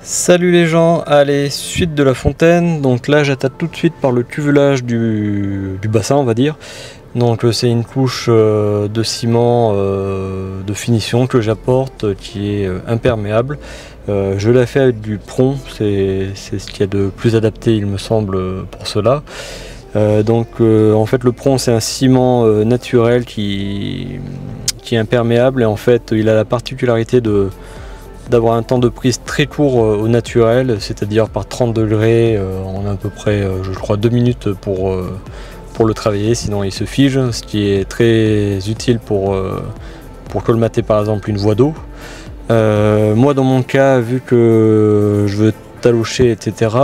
Salut les gens, allez, suite de la fontaine. Donc là j'attaque tout de suite par le tuvelage du bassin, on va dire. Donc c'est une couche de ciment de finition que j'apporte qui est imperméable. Je l'ai fait avec du pront, c'est ce qu'il y a de plus adapté il me semble pour cela. En fait le pront c'est un ciment naturel qui est imperméable et en fait il a la particularité d'avoir un temps de prise très court au naturel, c'est-à-dire par 30 degrés, on a à peu près, je crois, 2 minutes pour le travailler, sinon il se fige, ce qui est très utile pour colmater par exemple une voie d'eau. Moi dans mon cas, vu que je veux talocher, etc.,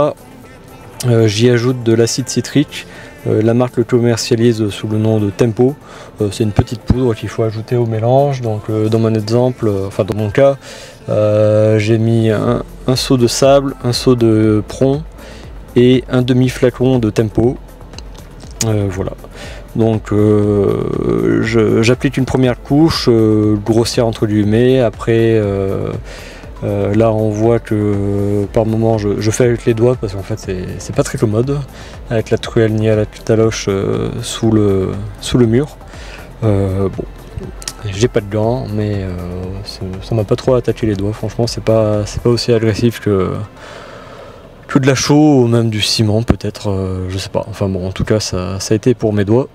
j'y ajoute de l'acide citrique. La marque le commercialise sous le nom de Tempo. C'est une petite poudre qu'il faut ajouter au mélange. Donc dans mon exemple, enfin dans mon cas, j'ai mis un seau de sable, un seau de pront et un demi-flacon de Tempo. Voilà. Donc j'applique une première couche grossière entre guillemets. Après là on voit que par moment je fais avec les doigts parce qu'en fait c'est pas très commode avec la truelle ni à la taloche sous le mur. Bon, j'ai pas de gants mais ça m'a pas trop attaqué les doigts, franchement c'est pas aussi agressif que de la chaux ou même du ciment peut-être, je sais pas, enfin bon en tout cas ça a été pour mes doigts.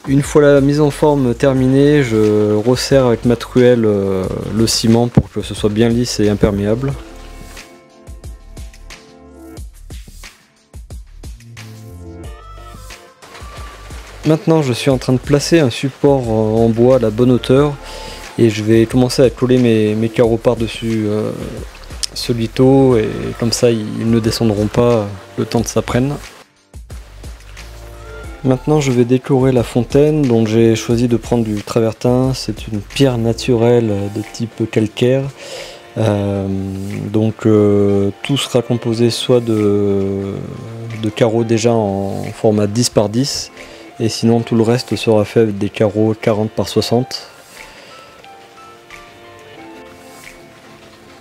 Une fois la mise en forme terminée, je resserre avec ma truelle le ciment pour que ce soit bien lisse et imperméable. Maintenant je suis en train de placer un support en bois à la bonne hauteur et je vais commencer à coller mes carreaux par-dessus ce lito et comme ça ils ne descendront pas le temps que ça prenne. Maintenant je vais décorer la fontaine, donc j'ai choisi de prendre du travertin, c'est une pierre naturelle de type calcaire. Tout sera composé soit de carreaux déjà en format 10 par 10 et sinon tout le reste sera fait avec des carreaux 40 par 60.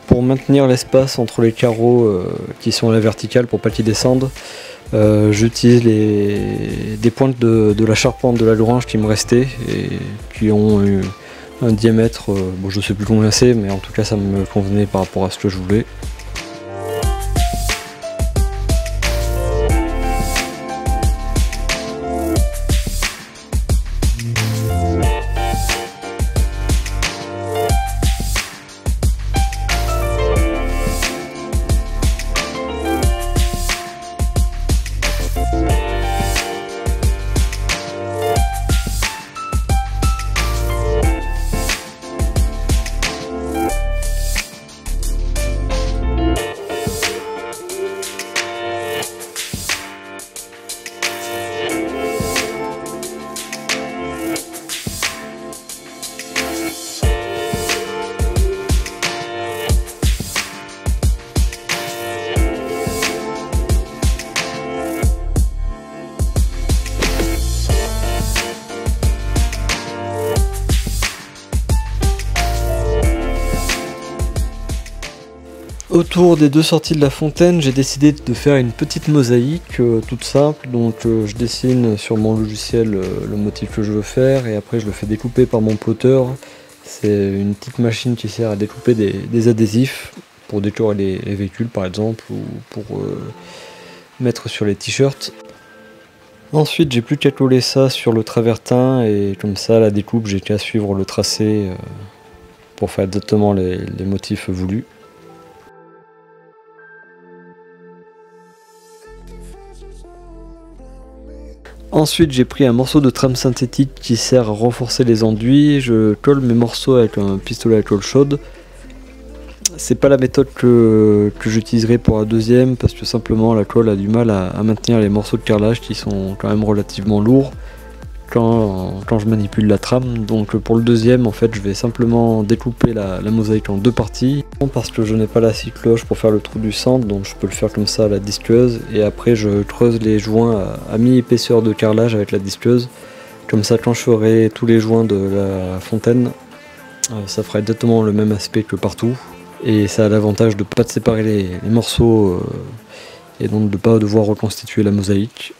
Pour maintenir l'espace entre les carreaux qui sont à la verticale pour pas qu'ils descendent, j'utilise des pointes de la charpente de la grange qui me restaient et qui ont eu un diamètre, bon, je sais plus combien c'est, mais en tout cas ça me convenait par rapport à ce que je voulais. Autour des deux sorties de la fontaine, j'ai décidé de faire une petite mosaïque toute simple. Donc je dessine sur mon logiciel le motif que je veux faire et après je le fais découper par mon plotter. C'est une petite machine qui sert à découper des adhésifs pour décorer les véhicules par exemple ou pour mettre sur les t-shirts. Ensuite j'ai plus qu'à coller ça sur le travertin et comme ça la découpe j'ai qu'à suivre le tracé pour faire exactement les motifs voulus. Ensuite j'ai pris un morceau de trame synthétique qui sert à renforcer les enduits. Je colle mes morceaux avec un pistolet à colle chaude. C'est pas la méthode que j'utiliserai pour la deuxième parce que simplement la colle a du mal à maintenir les morceaux de carrelage qui sont quand même relativement lourds quand je manipule la trame. Donc pour le deuxième en fait je vais simplement découper la mosaïque en deux parties parce que je n'ai pas la scie cloche pour faire le trou du centre, donc je peux le faire comme ça à la disqueuse et après je creuse les joints à mi-épaisseur de carrelage avec la disqueuse. Comme ça quand je ferai tous les joints de la fontaine ça fera exactement le même aspect que partout et ça a l'avantage de ne pas séparer les morceaux et donc de ne pas devoir reconstituer la mosaïque.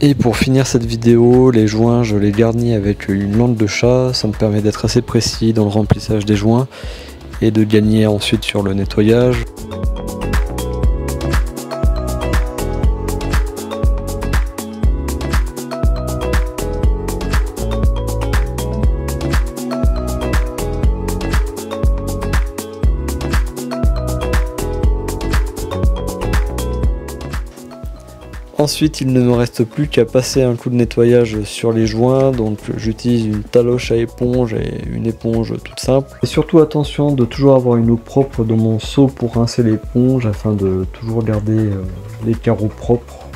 Et pour finir cette vidéo, les joints je les garnis avec une langue de chat, ça me permet d'être assez précis dans le remplissage des joints et de gagner ensuite sur le nettoyage. Ensuite, il ne me reste plus qu'à passer un coup de nettoyage sur les joints, donc j'utilise une taloche à éponge et une éponge toute simple. Et surtout attention de toujours avoir une eau propre dans mon seau pour rincer l'éponge afin de toujours garder les carreaux propres.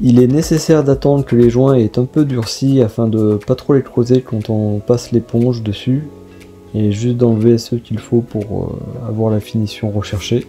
Il est nécessaire d'attendre que les joints aient un peu durci afin de pas trop les creuser quand on passe l'éponge dessus, et juste d'enlever ceux qu'il faut pour avoir la finition recherchée.